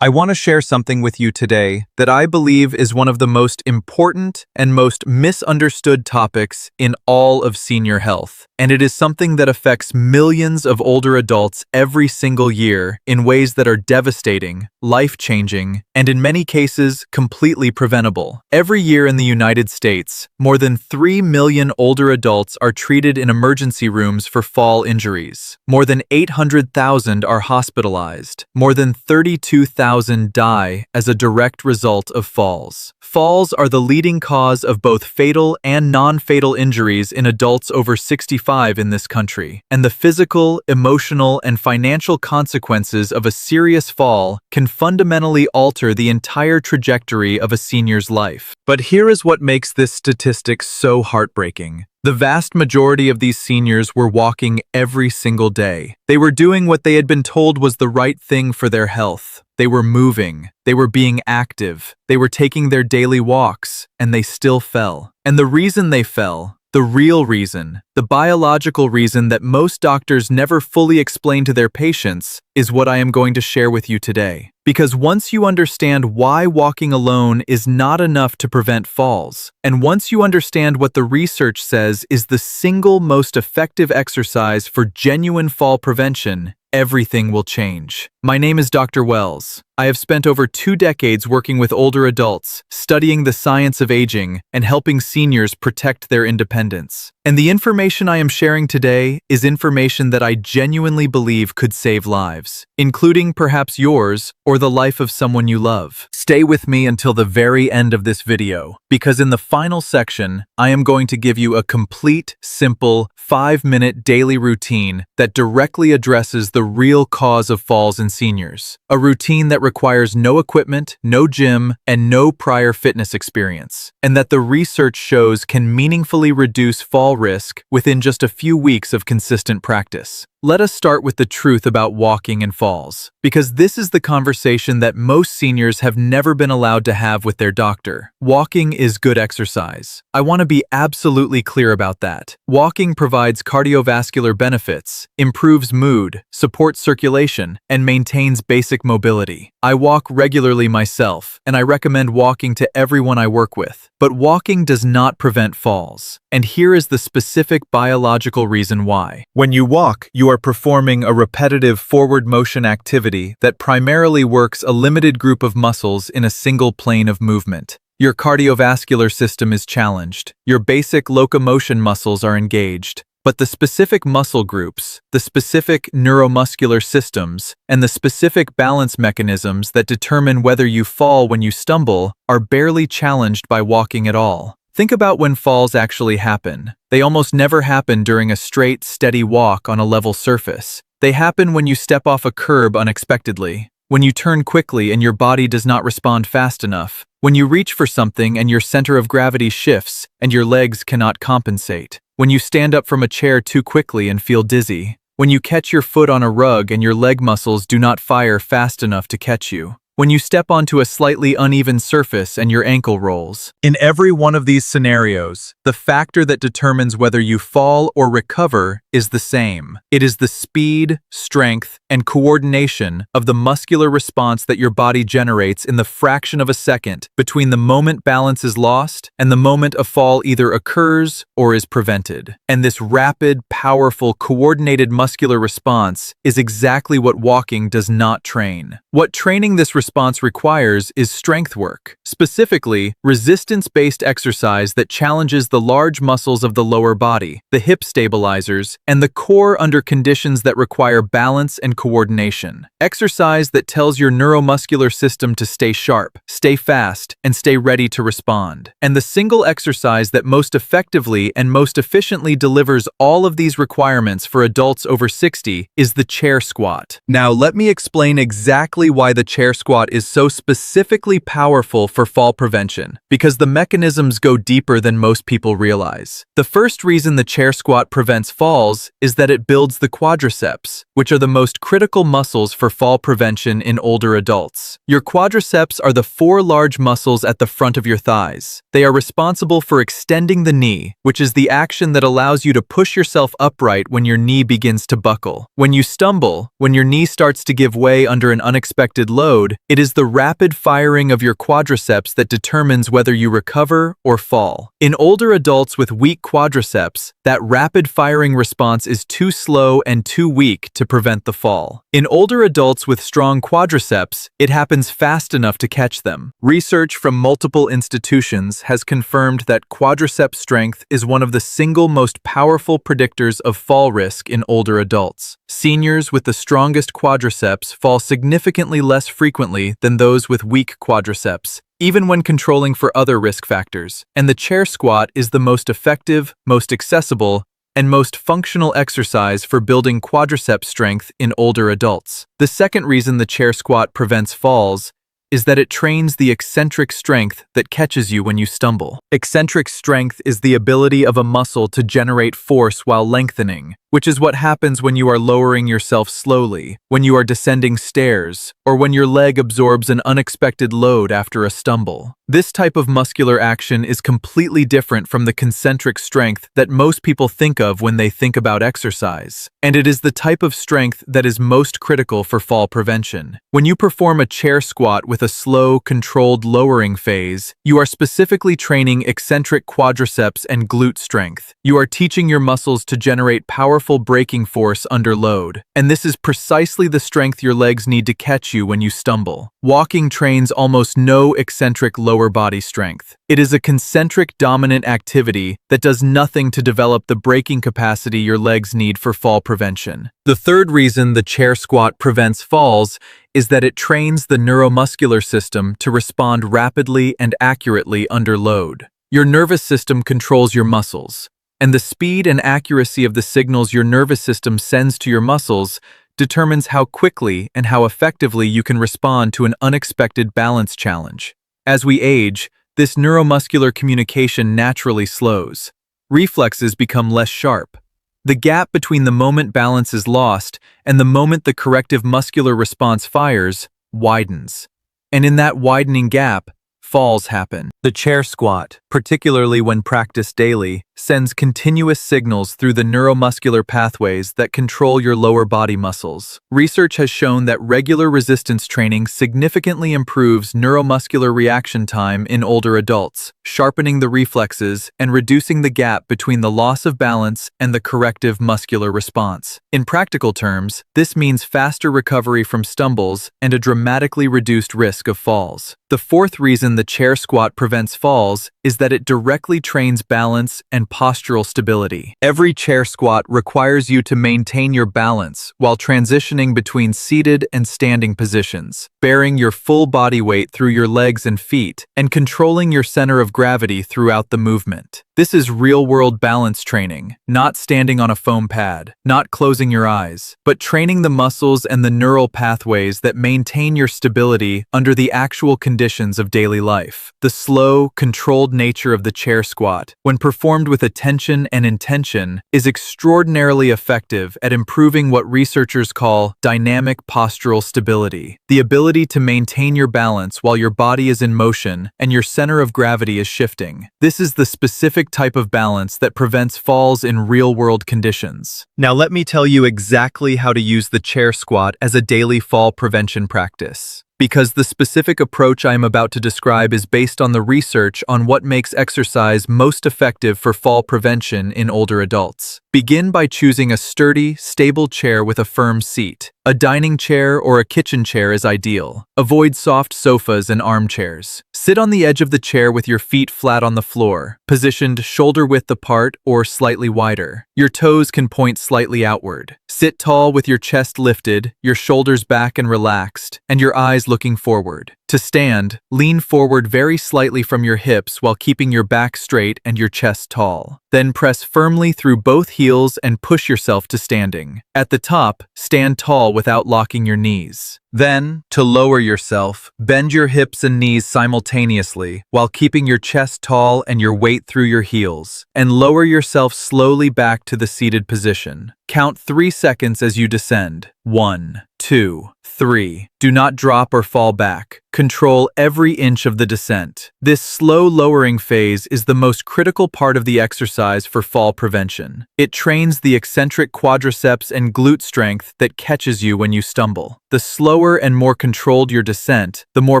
I want to share something with you today that I believe is one of the most important and most misunderstood topics in all of senior health. And it is something that affects millions of older adults every single year in ways that are devastating, life-changing, and in many cases, completely preventable. Every year in the United States, more than 3 million older adults are treated in emergency rooms for fall injuries. More than 800,000 are hospitalized. More than 32,000 die as a direct result of falls. Falls are the leading cause of both fatal and non-fatal injuries in adults over 65 in this country, and the physical, emotional, and financial consequences of a serious fall can fundamentally alter the entire trajectory of a senior's life. But here is what makes this statistic so heartbreaking. The vast majority of these seniors were walking every single day. They were doing what they had been told was the right thing for their health. They were moving, they were being active, they were taking their daily walks, and they still fell. And the reason they fell, the real reason, the biological reason that most doctors never fully explain to their patients, is what I am going to share with you today. Because once you understand why walking alone is not enough to prevent falls, and once you understand what the research says is the single most effective exercise for genuine fall prevention, everything will change. My name is Dr. Wells. I have spent over 2 decades working with older adults, studying the science of aging, and helping seniors protect their independence. And the information I am sharing today is information that I genuinely believe could save lives, including perhaps yours or the life of someone you love. Stay with me until the very end of this video, because in the final section, I am going to give you a complete, simple, 5-minute daily routine that directly addresses the real cause of falls in seniors. A routine that requires no equipment, no gym, and no prior fitness experience, and that the research shows can meaningfully reduce fall risk within just a few weeks of consistent practice. Let us start with the truth about walking and falls, because this is the conversation that most seniors have never been allowed to have with their doctor. Walking is good exercise. I want to be absolutely clear about that. Walking provides cardiovascular benefits, improves mood, supports circulation, and maintains basic mobility. I walk regularly myself, and I recommend walking to everyone I work with. But walking does not prevent falls. And here is the specific biological reason why. When you walk, you are performing a repetitive forward motion activity that primarily works a limited group of muscles in a single plane of movement. Your cardiovascular system is challenged. Your basic locomotion muscles are engaged. But the specific muscle groups, the specific neuromuscular systems, and the specific balance mechanisms that determine whether you fall when you stumble are barely challenged by walking at all. Think about when falls actually happen. They almost never happen during a straight, steady walk on a level surface. They happen when you step off a curb unexpectedly, when you turn quickly and your body does not respond fast enough, when you reach for something and your center of gravity shifts and your legs cannot compensate, when you stand up from a chair too quickly and feel dizzy, when you catch your foot on a rug and your leg muscles do not fire fast enough to catch you, when you step onto a slightly uneven surface and your ankle rolls. In every one of these scenarios, the factor that determines whether you fall or recover is the same. It is the speed, strength, and coordination of the muscular response that your body generates in the fraction of a second between the moment balance is lost and the moment a fall either occurs or is prevented. And this rapid, powerful, coordinated muscular response is exactly what walking does not train. What training this response requires is strength work, specifically resistance-based exercise that challenges the large muscles of the lower body, the hip stabilizers, and the core under conditions that require balance and coordination. Exercise that tells your neuromuscular system to stay sharp, stay fast, and stay ready to respond. And the single exercise that most effectively and most efficiently delivers all of these requirements for adults over 60 is the chair squat. Now let me explain exactly why the chair squat is so specifically powerful for fall prevention because the mechanisms go deeper than most people realize. The first reason the chair squat prevents falls is that it builds the quadriceps, which are the most critical muscles for fall prevention in older adults. Your quadriceps are the four large muscles at the front of your thighs. They are responsible for extending the knee, which is the action that allows you to push yourself upright when your knee begins to buckle. When you stumble, when your knee starts to give way under an unexpected load, it is the rapid firing of your quadriceps that determines whether you recover or fall. In older adults with weak quadriceps, that rapid firing response is too slow and too weak to prevent the fall. In older adults with strong quadriceps, it happens fast enough to catch them. Research from multiple institutions has confirmed that quadriceps strength is one of the single most powerful predictors of fall risk in older adults. Seniors with the strongest quadriceps fall significantly less frequently than those with weak quadriceps, even when controlling for other risk factors. And the chair squat is the most effective, most accessible, and most functional exercise for building quadriceps strength in older adults. The second reason the chair squat prevents falls is that it trains the eccentric strength that catches you when you stumble. Eccentric strength is the ability of a muscle to generate force while lengthening, which is what happens when you are lowering yourself slowly, when you are descending stairs, or when your leg absorbs an unexpected load after a stumble. This type of muscular action is completely different from the concentric strength that most people think of when they think about exercise, and it is the type of strength that is most critical for fall prevention. When you perform a chair squat with a slow, controlled lowering phase, you are specifically training eccentric quadriceps and glute strength. You are teaching your muscles to generate powerful braking force under load, and this is precisely the strength your legs need to catch you when you stumble. Walking trains almost no eccentric lower body strength. It is a concentric dominant activity that does nothing to develop the braking capacity your legs need for fall prevention. The third reason the chair squat prevents falls is that it trains the neuromuscular system to respond rapidly and accurately under load. Your nervous system controls your muscles, and the speed and accuracy of the signals your nervous system sends to your muscles determines how quickly and how effectively you can respond to an unexpected balance challenge. As we age, this neuromuscular communication naturally slows. Reflexes become less sharp. The gap between the moment balance is lost and the moment the corrective muscular response fires widens. And in that widening gap, falls happen. The chair squat, particularly when practiced daily, sends continuous signals through the neuromuscular pathways that control your lower body muscles. Research has shown that regular resistance training significantly improves neuromuscular reaction time in older adults, sharpening the reflexes and reducing the gap between the loss of balance and the corrective muscular response. In practical terms, this means faster recovery from stumbles and a dramatically reduced risk of falls. The fourth reason the chair squat prevents falls is that it directly trains balance and postural stability. Every chair squat requires you to maintain your balance while transitioning between seated and standing positions, bearing your full body weight through your legs and feet, and controlling your center of gravity throughout the movement. This is real-world balance training, not standing on a foam pad, not closing your eyes, but training the muscles and the neural pathways that maintain your stability under the actual conditions of daily life. The slow, controlled nature of the chair squat, when performed with attention and intention, is extraordinarily effective at improving what researchers call dynamic postural stability, the ability to maintain your balance while your body is in motion and your center of gravity is shifting. This is the specific type of balance that prevents falls in real-world conditions. Now let me tell you exactly how to use the chair squat as a daily fall prevention practice. Because the specific approach I am about to describe is based on the research on what makes exercise most effective for fall prevention in older adults. Begin by choosing a sturdy, stable chair with a firm seat. A dining chair or a kitchen chair is ideal. Avoid soft sofas and armchairs. Sit on the edge of the chair with your feet flat on the floor, positioned shoulder-width apart or slightly wider. Your toes can point slightly outward. Sit tall with your chest lifted, your shoulders back and relaxed, and your eyes looking forward. To stand, lean forward very slightly from your hips while keeping your back straight and your chest tall. Then press firmly through both heels and push yourself to standing. At the top, stand tall without locking your knees. Then, to lower yourself, bend your hips and knees simultaneously while keeping your chest tall and your weight through your heels, and lower yourself slowly back to the seated position. Count 3 seconds as you descend. 1, 2, 3. Do not drop or fall back. Control every inch of the descent. This slow lowering phase is the most critical part of the exercise for fall prevention. It trains the eccentric quadriceps and glute strength that catches you when you stumble. The slower and more controlled your descent, the more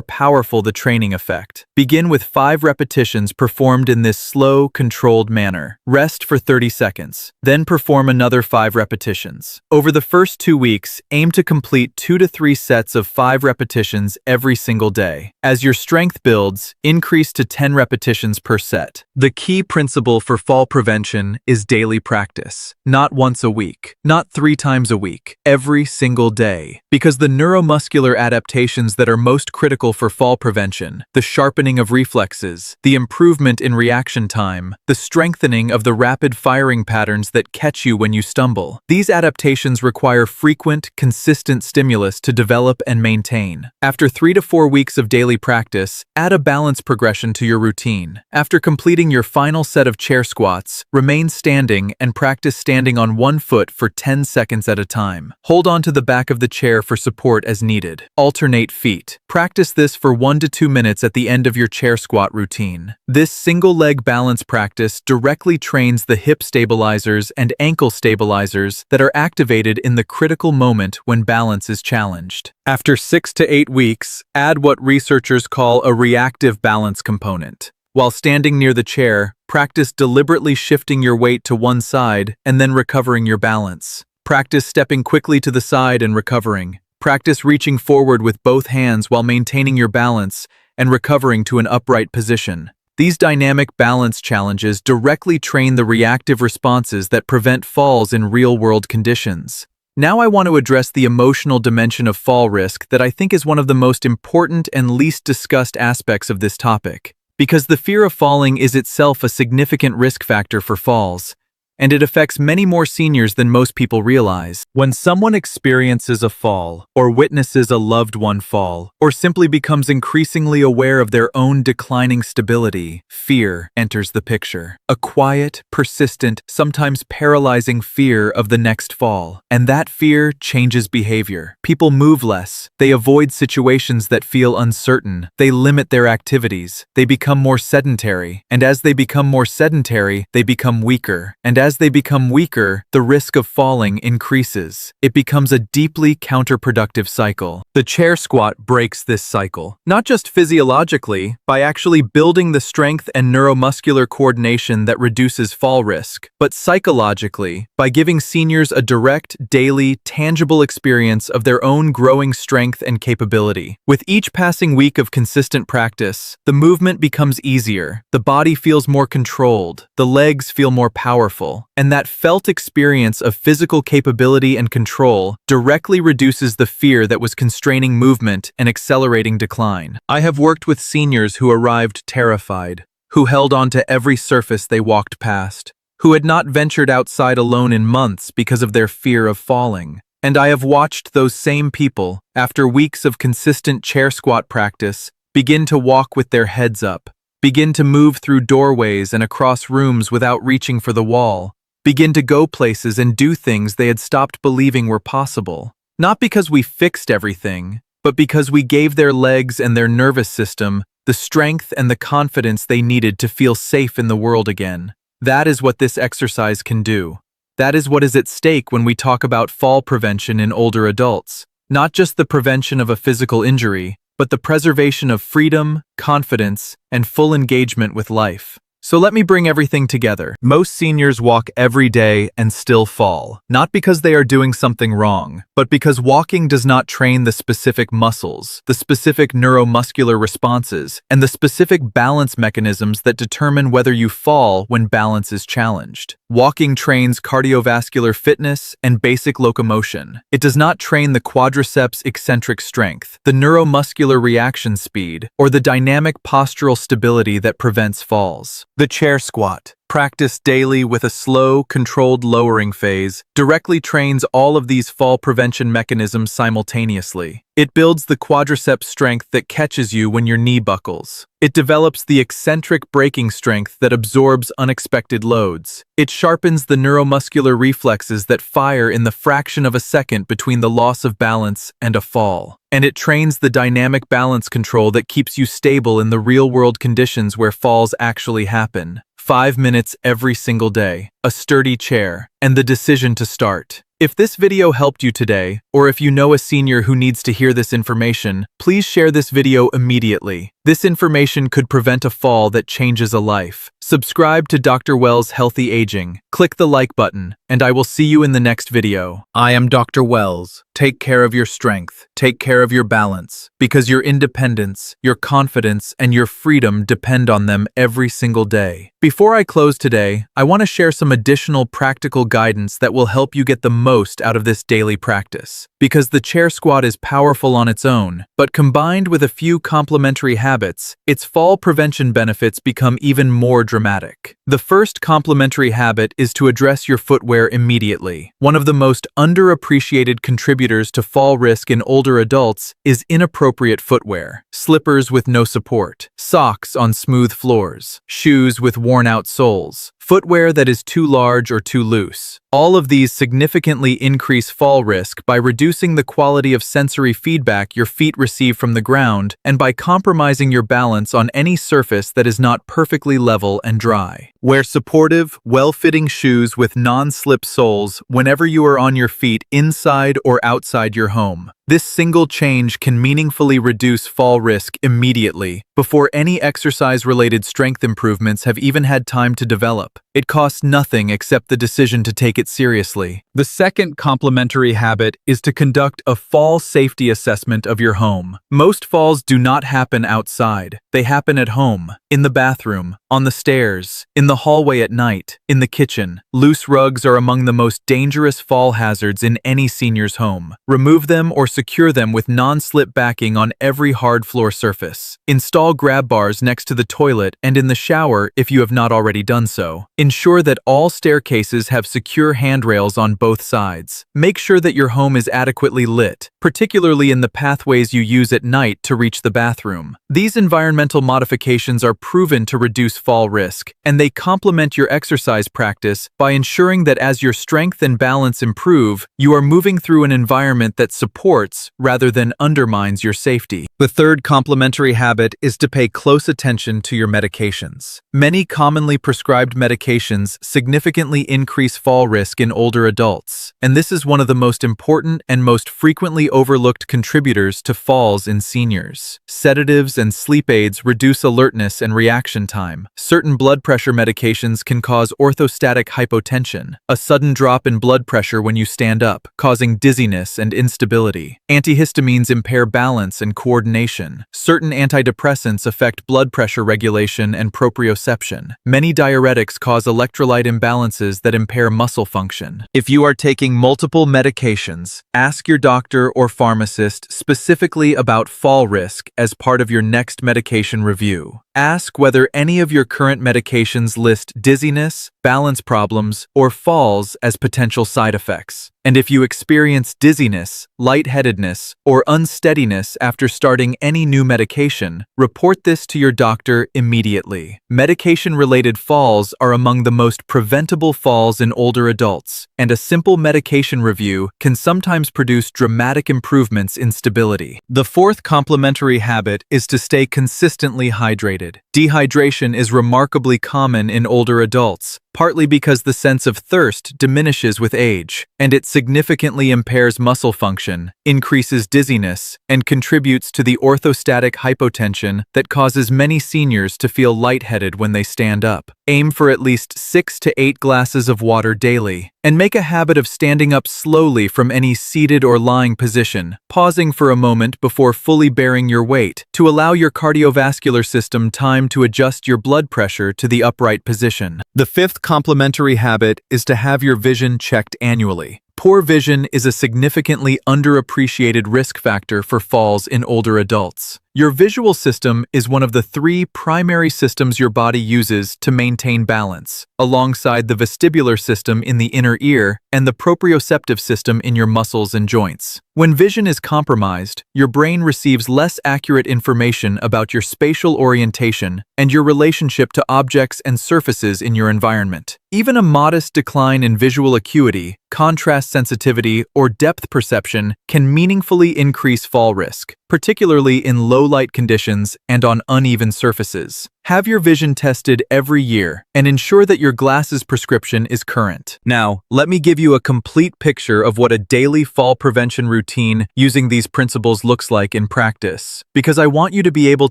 powerful the training effect. Begin with 5 repetitions performed in this slow, controlled manner. Rest for 30 seconds. Then perform another 5 repetitions. Over the first 2 weeks, aim to complete 2 to 3 sets of 5 repetitions every single day. As your strength builds, increase to 10 repetitions per set. The key principle for fall prevention is daily practice. Not once a week, not 3 times a week, every single day. Because the neuromuscular adaptations that are most critical for fall prevention, the sharpening of reflexes, the improvement in reaction time, the strengthening of the rapid firing patterns that catch you when you stumble, these adaptations require frequent, consistent stimulus to develop and maintain. After 3 to 4 weeks of daily practice, add a balance progression to your routine. After completing your final set of chair squats, remain standing and practice standing on one foot for 10 seconds at a time. Hold on to the back of the chair for support as needed. Alternate feet. Practice this for 1 to 2 minutes at the end of your chair squat routine. This single leg balance practice directly trains the hip stabilizers and ankle stabilizers that are activated in the critical moment when balance is challenged. After 6 to 8 weeks, add what researchers call a reactive balance component. While standing near the chair, practice deliberately shifting your weight to one side and then recovering your balance. Practice stepping quickly to the side and recovering. Practice reaching forward with both hands while maintaining your balance and recovering to an upright position. These dynamic balance challenges directly train the reactive responses that prevent falls in real-world conditions. Now I want to address the emotional dimension of fall risk that I think is one of the most important and least discussed aspects of this topic. Because the fear of falling is itself a significant risk factor for falls, and it affects many more seniors than most people realize. When someone experiences a fall, or witnesses a loved one fall, or simply becomes increasingly aware of their own declining stability, fear enters the picture. A quiet, persistent, sometimes paralyzing fear of the next fall. And that fear changes behavior. People move less. They avoid situations that feel uncertain. They limit their activities. They become more sedentary. And as they become more sedentary, they become weaker. And as they become weaker, the risk of falling increases. It becomes a deeply counterproductive cycle. The chair squat breaks this cycle, not just physiologically, by actually building the strength and neuromuscular coordination that reduces fall risk, but psychologically, by giving seniors a direct, daily, tangible experience of their own growing strength and capability. With each passing week of consistent practice, the movement becomes easier, the body feels more controlled, the legs feel more powerful, and that felt experience of physical capability and control directly reduces the fear that was constraining movement and accelerating decline. I have worked with seniors who arrived terrified, who held on to every surface they walked past, who had not ventured outside alone in months because of their fear of falling. And I have watched those same people, after weeks of consistent chair squat practice, begin to walk with their heads up, begin to move through doorways and across rooms without reaching for the wall, begin to go places and do things they had stopped believing were possible. Not because we fixed everything, but because we gave their legs and their nervous system the strength and the confidence they needed to feel safe in the world again. That is what this exercise can do. That is what is at stake when we talk about fall prevention in older adults. Not just the prevention of a physical injury, but the preservation of freedom, confidence, and full engagement with life. So let me bring everything together. Most seniors walk every day and still fall, not because they are doing something wrong, but because walking does not train the specific muscles, the specific neuromuscular responses, and the specific balance mechanisms that determine whether you fall when balance is challenged. Walking trains cardiovascular fitness and basic locomotion. It does not train the quadriceps eccentric strength, the neuromuscular reaction speed, or the dynamic postural stability that prevents falls. The chair squat, practiced daily with a slow, controlled lowering phase, directly trains all of these fall prevention mechanisms simultaneously. It builds the quadriceps strength that catches you when your knee buckles. It develops the eccentric braking strength that absorbs unexpected loads. It sharpens the neuromuscular reflexes that fire in the fraction of a second between the loss of balance and a fall. And it trains the dynamic balance control that keeps you stable in the real-world conditions where falls actually happen. 5 minutes every single day, a sturdy chair, and the decision to start. If this video helped you today, or if you know a senior who needs to hear this information, please share this video immediately. This information could prevent a fall that changes a life. Subscribe to Dr. Wells' Healthy Aging. Click the like button, and I will see you in the next video. I am Dr. Wells. Take care of your strength. Take care of your balance, because your independence, your confidence, and your freedom depend on them every single day. Before I close today, I want to share some additional practical guidance that will help you get the most out of this daily practice. Because the chair squat is powerful on its own, but combined with a few complementary habits, its fall prevention benefits become even more dramatic. The first complementary habit is to address your footwear immediately. One of the most underappreciated contributors to fall risk in older adults is inappropriate footwear. Slippers with no support, socks on smooth floors, shoes with worn-out soles, footwear that is too large or too loose. All of these significantly increase fall risk by reducing the quality of sensory feedback your feet receive from the ground and by compromising your balance on any surface that is not perfectly level and dry. Wear supportive, well-fitting shoes with non-slip soles whenever you are on your feet inside or outside your home. This single change can meaningfully reduce fall risk immediately, before any exercise-related strength improvements have even had time to develop. It costs nothing except the decision to take it seriously. The second complementary habit is to conduct a fall safety assessment of your home. Most falls do not happen outside. They happen at home, in the bathroom, on the stairs, in the hallway at night, in the kitchen. Loose rugs are among the most dangerous fall hazards in any senior's home. Remove them or secure them with non-slip backing on every hard floor surface. Install grab bars next to the toilet and in the shower if you have not already done so. Ensure that all staircases have secure handrails on both sides. Make sure that your home is adequately lit, particularly in the pathways you use at night to reach the bathroom. These environmental modifications are proven to reduce fall risk, and they complement your exercise practice by ensuring that as your strength and balance improve, you are moving through an environment that supports rather than undermines your safety. The third complementary habit is to pay close attention to your medications. Many commonly prescribed medications significantly increase fall risk in older adults, and this is one of the most important and most frequently overlooked contributors to falls in seniors. Sedatives and sleep aids reduce alertness and reaction time. Certain blood pressure medications can cause orthostatic hypotension, a sudden drop in blood pressure when you stand up, causing dizziness and instability. Antihistamines impair balance and coordination. Certain antidepressants affect blood pressure regulation and proprioception. Many diuretics cause electrolyte imbalances that impair muscle function. If you are taking multiple medications, ask your doctor or pharmacist specifically about fall risk as part of your next medication review. Ask whether any of your current medications list dizziness, balance problems, or falls as potential side effects. And if you experience dizziness, lightheadedness, or unsteadiness after starting any new medication, report this to your doctor immediately. Medication-related falls are among the most preventable falls in older adults, and a simple medication review can sometimes produce dramatic improvements in stability. The fourth complementary habit is to stay consistently hydrated. Dehydration is remarkably common in older adults, partly because the sense of thirst diminishes with age, and it significantly impairs muscle function, increases dizziness, and contributes to the orthostatic hypotension that causes many seniors to feel lightheaded when they stand up. Aim for at least 6 to 8 glasses of water daily, and make a habit of standing up slowly from any seated or lying position, pausing for a moment before fully bearing your weight to allow your cardiovascular system time to adjust your blood pressure to the upright position. The fifth complementary habit is to have your vision checked annually. Poor vision is a significantly underappreciated risk factor for falls in older adults. Your visual system is one of the 3 primary systems your body uses to maintain balance, alongside the vestibular system in the inner ear and the proprioceptive system in your muscles and joints. When vision is compromised, your brain receives less accurate information about your spatial orientation and your relationship to objects and surfaces in your environment. Even a modest decline in visual acuity, contrast sensitivity, or depth perception can meaningfully increase fall risk, particularly in low-light conditions and on uneven surfaces. Have your vision tested every year and ensure that your glasses prescription is current. Now, let me give you a complete picture of what a daily fall prevention routine using these principles looks like in practice, because I want you to be able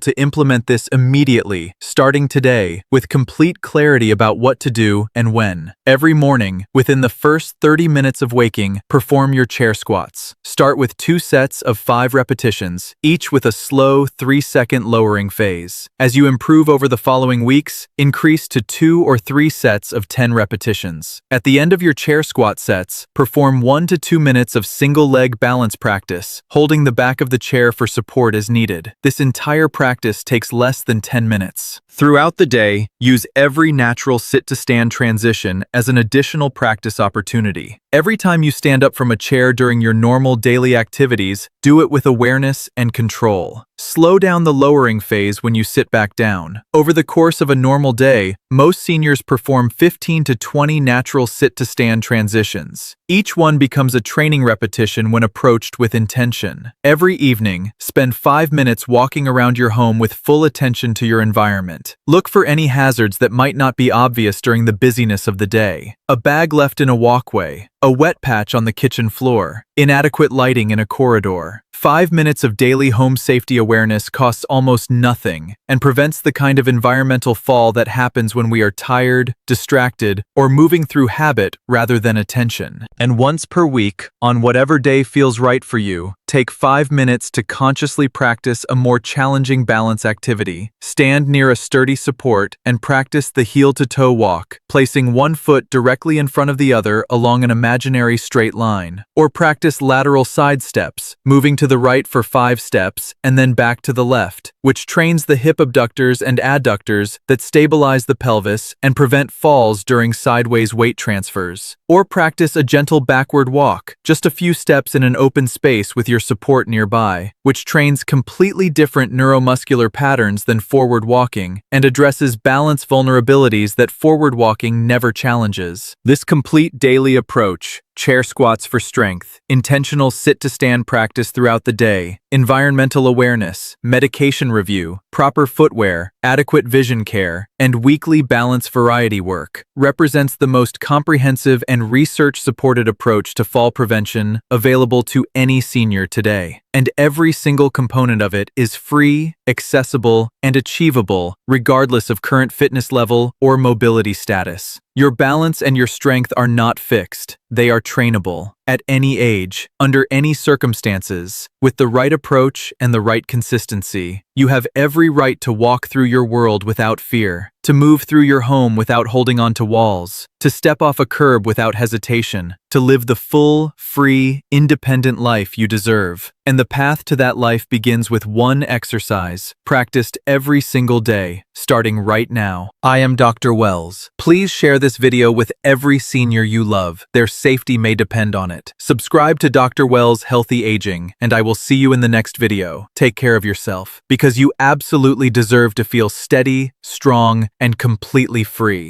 to implement this immediately, starting today, with complete clarity about what to do and when. Every morning, within the first 30 minutes of waking, perform your chair squats. Start with 2 sets of 5 repetitions, each with a slow 3-second lowering phase. As you improve over the following weeks, increase to 2 or 3 sets of 10 repetitions. At the end of your chair squat sets, perform 1 to 2 minutes of single-leg balance practice, holding the back of the chair for support as needed. This entire practice takes less than 10 minutes. Throughout the day, use every natural sit-to-stand transition as an additional practice opportunity. Every time you stand up from a chair during your normal daily activities, do it with awareness and control. Slow down the lowering phase when you sit back down. Over the course of a normal day, most seniors perform 15 to 20 natural sit-to-stand transitions. Each one becomes a training repetition when approached with intention. Every evening, spend 5 minutes walking around your home with full attention to your environment. Look for any hazards that might not be obvious during the busyness of the day. A bag left in a walkway, a wet patch on the kitchen floor, inadequate lighting in a corridor. 5 minutes of daily home safety awareness costs almost nothing and prevents the kind of environmental fall that happens when we are tired, distracted, or moving through habit rather than attention. And once per week, on whatever day feels right for you, take 5 minutes to consciously practice a more challenging balance activity. Stand near a sturdy support and practice the heel-to-toe walk, placing one foot directly in front of the other along an imaginary straight line. Or practice lateral side steps, moving to the right for 5 steps and then back to the left, which trains the hip abductors and adductors that stabilize the pelvis and prevent falls during sideways weight transfers. Or practice a gentle backward walk, just a few steps in an open space with your support nearby, which trains completely different neuromuscular patterns than forward walking and addresses balance vulnerabilities that forward walking never challenges. This complete daily approach, chair squats for strength, intentional sit-to-stand practice throughout the day, environmental awareness, medication review, proper footwear, adequate vision care, and weekly balance variety work, represents the most comprehensive and research-supported approach to fall prevention available to any senior today. And every single component of it is free, accessible, and achievable, regardless of current fitness level or mobility status. Your balance and your strength are not fixed. They are trainable. At any age, under any circumstances, with the right approach and the right consistency, you have every right to walk through your world without fear, to move through your home without holding on to walls, to step off a curb without hesitation, to live the full, free, independent life you deserve. And the path to that life begins with one exercise, practiced every single day, starting right now. I am Dr. Wells. Please share this video with every senior you love. Their safety may depend on it. Subscribe to Dr. Wells Healthy Aging, and I will see you in the next video. Take care of yourself, because you absolutely deserve to feel steady, strong, and completely free.